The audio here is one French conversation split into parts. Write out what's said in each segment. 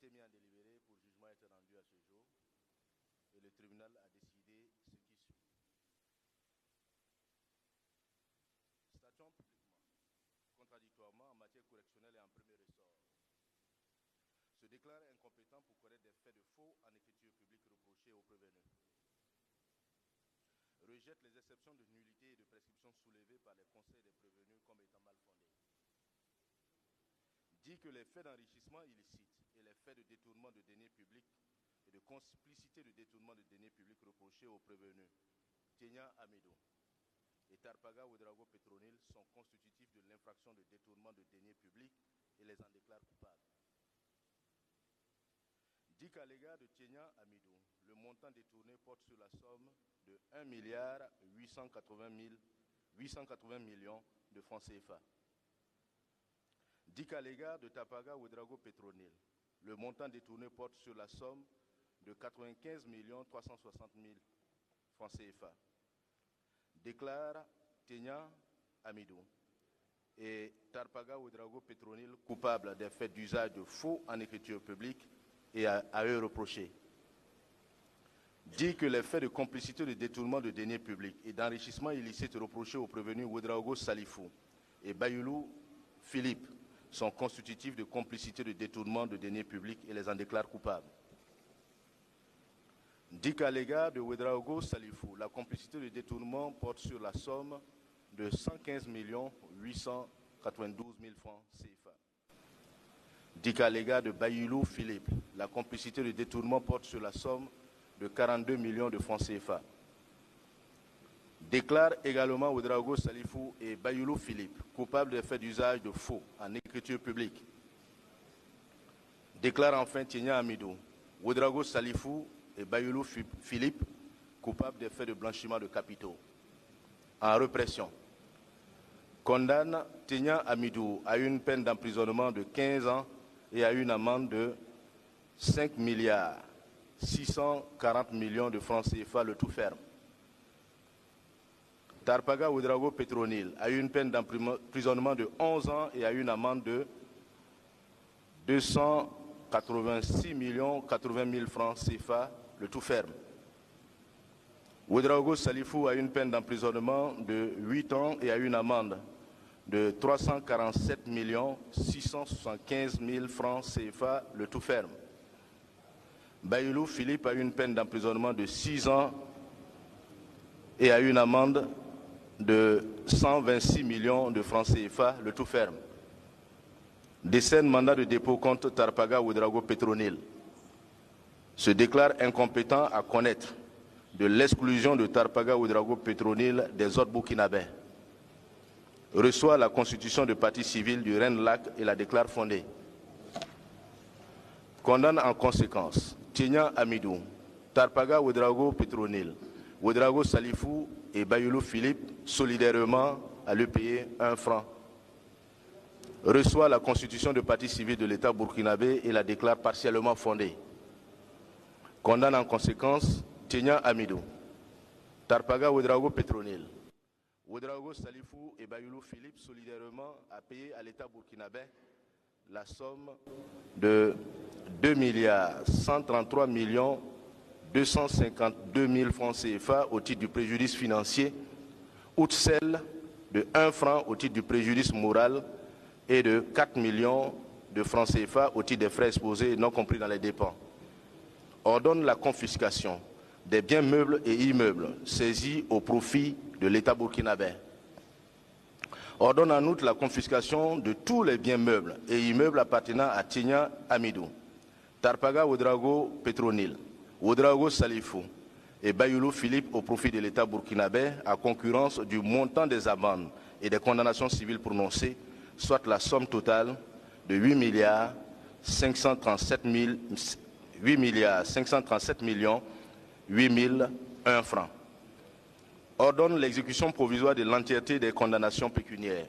été mis en délibéré pour jugement être rendu à ce jour et le tribunal a décidé ce qui suit. Statuant publiquement, contradictoirement en matière correctionnelle et en premier ressort, se déclare incompétent pour connaître des faits de faux en écriture publique reprochés aux prévenus. Rejette les exceptions de nullité et de prescription soulevées par les conseils des prévenus comme étant mal fondées. Dit que les faits d'enrichissement illicite et les faits de détournement de deniers publics et de complicité de détournement de deniers publics reprochés aux prévenus Tenya Amidou et Tarpaga Ouedraogo Petronil sont constitutifs de l'infraction de détournement de deniers publics et les en déclarent coupables. Dit qu'à l'égard de Tenya Amidou, le montant détourné porte sur la somme de 1,880 millions de francs CFA. Dit qu'à l'égard de Tarpaga Ouedraogo Petronil, le montant détourné porte sur la somme de 95 360 000 francs CFA. Déclare Tenya Amidou et Tarpaga Ouedraogo Petronil coupables des faits d'usage de faux en écriture publique et à eux reprocher. Dit que les faits de complicité de détournement de deniers publics et d'enrichissement illicite reprochés aux prévenus Ouedraogo Salifou et Bayoulou Philippe sont constitutifs de complicité de détournement de deniers publics et les en déclarent coupables. Dit qu'à l'égard de Ouedraogo Salifou, la complicité de détournement porte sur la somme de 115 892 000 francs CFA. Dit qu'à l'égard de Bayoulou Philippe, la complicité de détournement porte sur la somme de 42 millions de francs CFA. Déclare également Ouedraogo Salifou et Bayoulou Philippe coupables des faits d'usage de faux en écriture publique. Déclare enfin Tenya Amidou, Ouedraogo Salifou et Bayoulou Philippe coupables des faits de blanchiment de capitaux. En répression, condamne Tenya Amidou à une peine d'emprisonnement de 15 ans et à une amende de 5 640 millions de francs CFA, le tout ferme. Tarpaga Ouedraogo Petronil a eu une peine d'emprisonnement de 11 ans et a eu une amende de 286 080 000 francs CFA, le tout ferme. Ouedraogo Salifou a eu une peine d'emprisonnement de 8 ans et a eu une amende de 347 675 000 francs CFA, le tout ferme. Bayoulou Philippe a eu une peine d'emprisonnement de 6 ans et a eu une amende de 126 millions de francs CFA, le tout ferme. Décerne mandat de dépôt contre Tarpaga Ouedraogo Petronil. Se déclare incompétent à connaître de l'exclusion de Tarpaga Ouedraogo Petronil des autres burkinabés. Reçoit la constitution de partie civile du Rennes-Lac et la déclare fondée. Condamne en conséquence Tenya Amidou, Tarpaga Ouedraogo Petronil, Ouedraogo Salifou et Bayoulou Philippe solidairement à lui payer 1 franc. Reçoit la constitution de partie civile de l'État burkinabé et la déclare partiellement fondée. Condamne en conséquence Tenya Amidou, Tarpaga Ouedraogo Petronil, Ouedraogo Salifou et Bayoulou Philippe solidairement à payer à l'État burkinabé la somme de 2 133 252 000 francs CFA au titre du préjudice financier, outre celle de 1 franc au titre du préjudice moral et de 4 millions de francs CFA au titre des frais exposés non compris dans les dépenses. Ordonne la confiscation des biens meubles et immeubles saisis au profit de l'État burkinabé. Ordonne en outre la confiscation de tous les biens meubles et immeubles appartenant à Tenya Amidou, Tarpaga Ouedraogo Petronil, Ouedraogo Salifou et Bayoulou Philippe au profit de l'État burkinabé à concurrence du montant des amendes et des condamnations civiles prononcées, soit la somme totale de 8 537 801 francs. Ordonne l'exécution provisoire de l'entièreté des condamnations pécuniaires.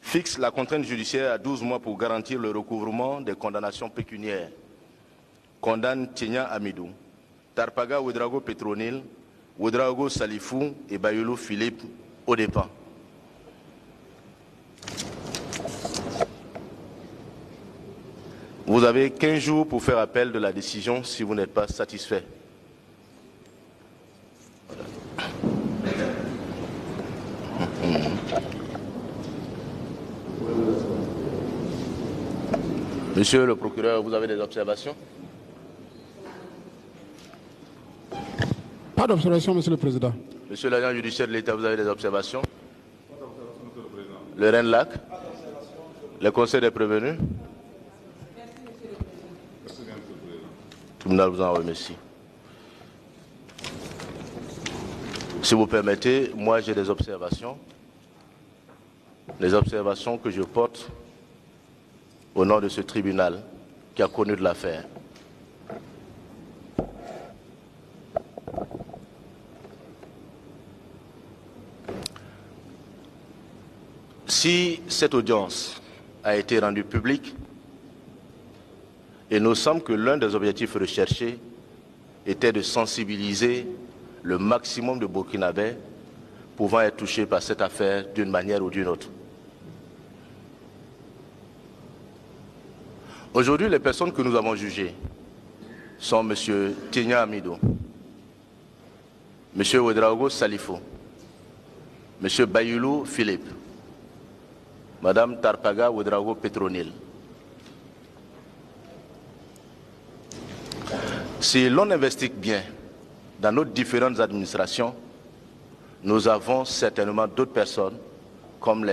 Fixe la contrainte judiciaire à 12 mois pour garantir le recouvrement des condamnations pécuniaires. Condamne Tenya Amidou, Tarpaga Ouedraogo Petronil, Ouedraogo Salifou et Bayoulou Philippe aux dépens. Vous avez 15 jours pour faire appel de la décision si vous n'êtes pas satisfait. Monsieur le procureur, vous avez des observations? Pas d'observation, Monsieur le Président. Monsieur l'agent judiciaire de l'État, vous avez des observations? Le RENLAC? Le Conseil des prévenus? Le tribunal vous en remercie. Si vous permettez, moi j'ai des observations. Les observations que je porte au nom de ce tribunal qui a connu de l'affaire. Si cette audience a été rendue publique, il nous semble que l'un des objectifs recherchés était de sensibiliser le maximum de Burkinabés pouvant être touchés par cette affaire d'une manière ou d'une autre. Aujourd'hui, les personnes que nous avons jugées sont M. Tigna Amido, M. Ouedraogo Salifo, M. Bayoulou Philippe, Mme Tarpaga Ouedraogo Petronil. Si l'on investigue bien dans nos différentes administrations, nous avons certainement d'autres personnes comme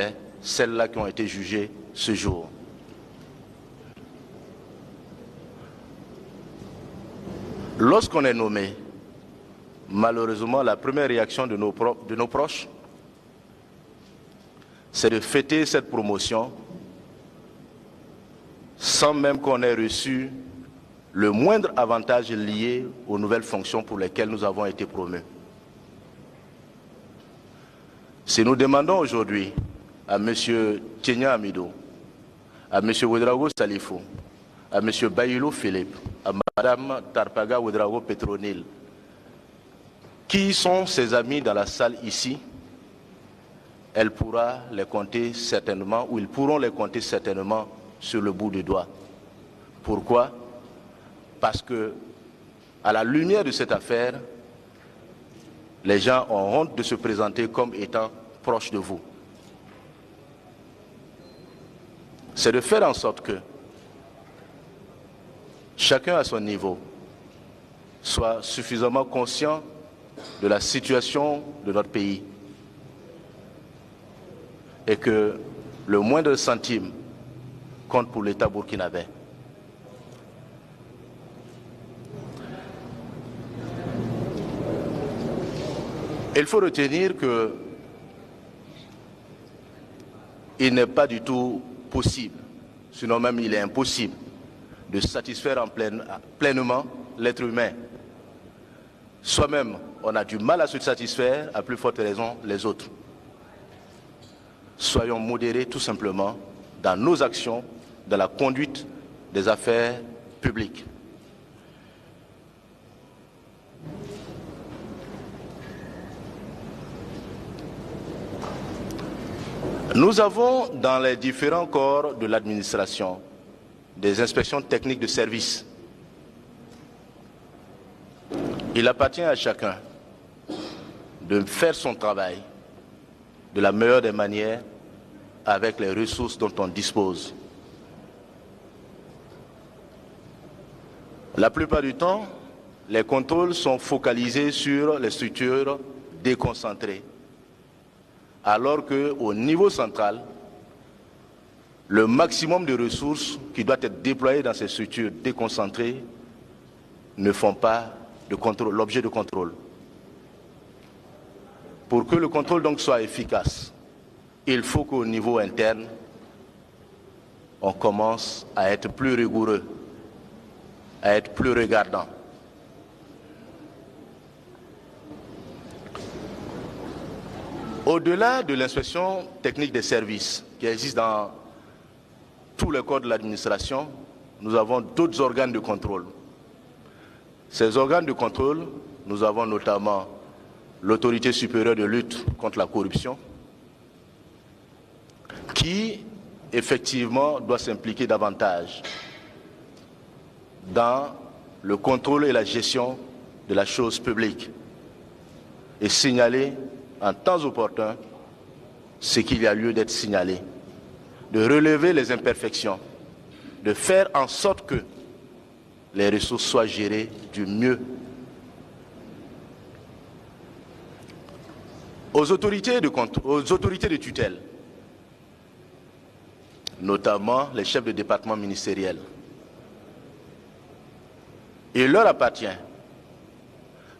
celles-là qui ont été jugées ce jour. Lorsqu'on est nommé, malheureusement, la première réaction de nos proches, c'est de fêter cette promotion sans même qu'on ait reçu le moindre avantage lié aux nouvelles fonctions pour lesquelles nous avons été promus. Si nous demandons aujourd'hui à M. Tigna Amido, à M. Ouedraogo Salifo, à M. Bayoulou Philippe, à Mme Tarpaga Ouedraogo Petronil, qui sont ses amis dans la salle ici, elle pourra les compter certainement, ou ils pourront les compter certainement sur le bout du doigt. Pourquoi? Parce que, à la lumière de cette affaire, les gens ont honte de se présenter comme étant proches de vous. C'est de faire en sorte que chacun à son niveau soit suffisamment conscient de la situation de notre pays et que le moindre centime compte pour l'État burkinabé. Il faut retenir que il n'est pas du tout possible, sinon même il est impossible, de satisfaire pleinement l'être humain. Soi-même, on a du mal à se satisfaire, à plus forte raison les autres. Soyons modérés tout simplement dans nos actions, dans la conduite des affaires publiques. Nous avons dans les différents corps de l'administration des inspections techniques de service. Il appartient à chacun de faire son travail de la meilleure des manières avec les ressources dont on dispose. La plupart du temps, les contrôles sont focalisés sur les structures déconcentrées, alors qu'au niveau central, le maximum de ressources qui doivent être déployées dans ces structures déconcentrées ne font pas l'objet de contrôle. Pour que le contrôle donc soit efficace, il faut qu'au niveau interne, on commence à être plus rigoureux, à être plus regardant. Au-delà de l'inspection technique des services qui existe dans tous les corps de l'administration, nous avons d'autres organes de contrôle. Ces organes de contrôle, nous avons notamment l'autorité supérieure de lutte contre la corruption, qui effectivement doit s'impliquer davantage dans le contrôle et la gestion de la chose publique et signaler en temps opportun ce qu'il y a lieu d'être signalé, de relever les imperfections, de faire en sorte que les ressources soient gérées du mieux. Aux autorités de tutelle, notamment les chefs de département ministériels, il leur appartient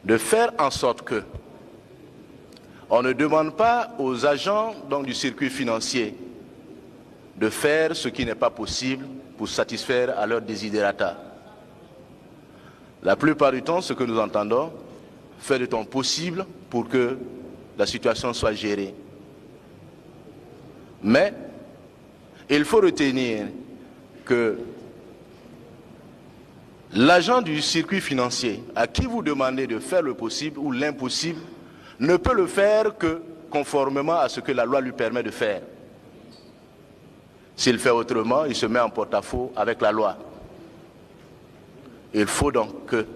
de faire en sorte que on ne demande pas aux agents du circuit financier de faire ce qui n'est pas possible pour satisfaire à leurs desiderata. La plupart du temps, ce que nous entendons, faire de ton possible pour que la situation soit gérée. Mais il faut retenir que l'agent du circuit financier à qui vous demandez de faire le possible ou l'impossible ne peut le faire que conformément à ce que la loi lui permet de faire. S'il fait autrement, il se met en porte-à-faux avec la loi. Il faut donc que,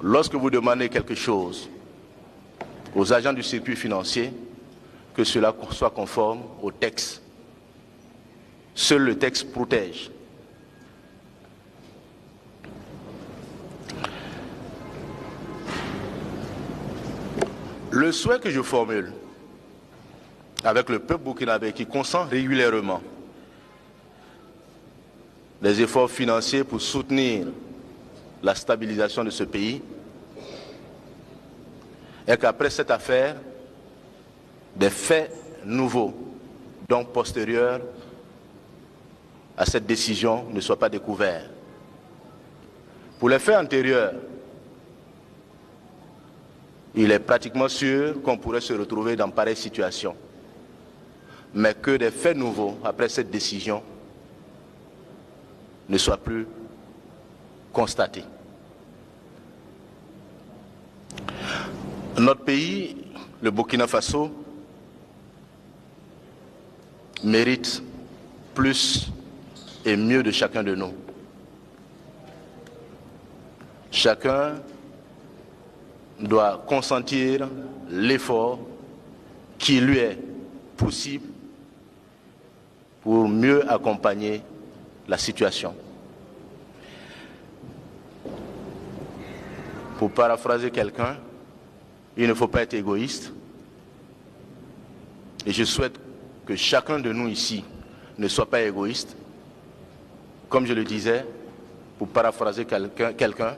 lorsque vous demandez quelque chose aux agents du circuit financier, que cela soit conforme au texte. Seul le texte protège. Le souhait que je formule avec le peuple burkinabé qui consent régulièrement les efforts financiers pour soutenir la stabilisation de ce pays est qu'après cette affaire, des faits nouveaux, donc postérieurs à cette décision, ne soient pas découverts. Pour les faits antérieurs, il est pratiquement sûr qu'on pourrait se retrouver dans pareille situation. Mais que des faits nouveaux, après cette décision, ne soient plus constatés. Notre pays, le Burkina Faso, mérite plus et mieux de chacun de nous. Chacun doit consentir l'effort qui lui est possible pour mieux accompagner la situation. Pour paraphraser quelqu'un, il ne faut pas être égoïste. Et je souhaite que chacun de nous ici ne soit pas égoïste. Comme je le disais, pour paraphraser quelqu'un,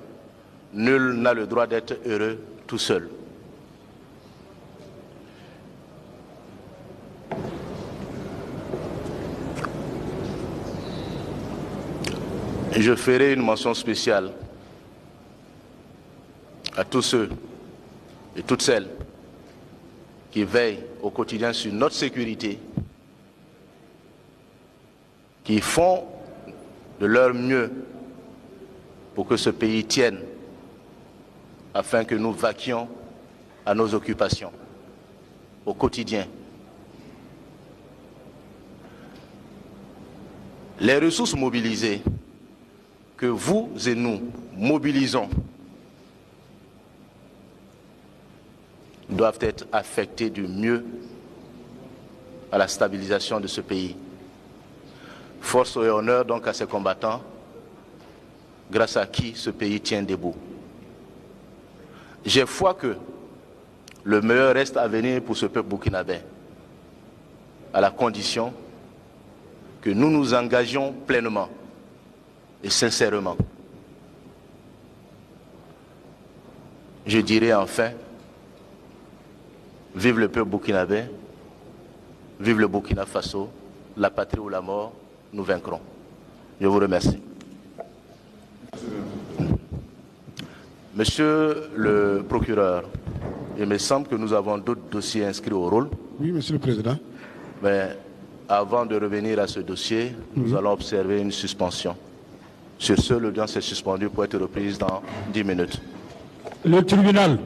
nul n'a le droit d'être heureux tout seul. Je ferai une mention spéciale à tous ceux et toutes celles qui veillent au quotidien sur notre sécurité, qui font de leur mieux pour que ce pays tienne, afin que nous vaquions à nos occupations au quotidien. Les ressources mobilisées que vous et nous mobilisons doivent être affectées du mieux à la stabilisation de ce pays. Force et honneur donc à ces combattants, grâce à qui ce pays tient debout. J'ai foi que le meilleur reste à venir pour ce peuple burkinabé, à la condition que nous nous engagions pleinement et sincèrement. Je dirais enfin, vive le peuple burkinabé, vive le Burkina Faso, la patrie ou la mort, nous vaincrons. Je vous remercie. Monsieur le procureur, il me semble que nous avons d'autres dossiers inscrits au rôle. Oui, Monsieur le Président. Mais avant de revenir à ce dossier, nous allons observer une suspension. Sur ce, l'audience est suspendue pour être reprise dans 10 minutes. Le tribunal.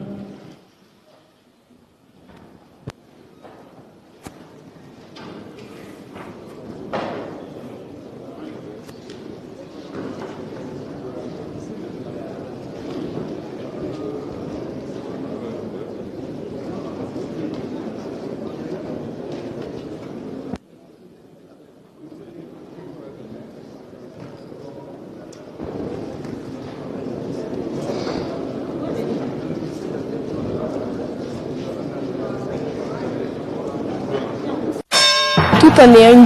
qu'on ait une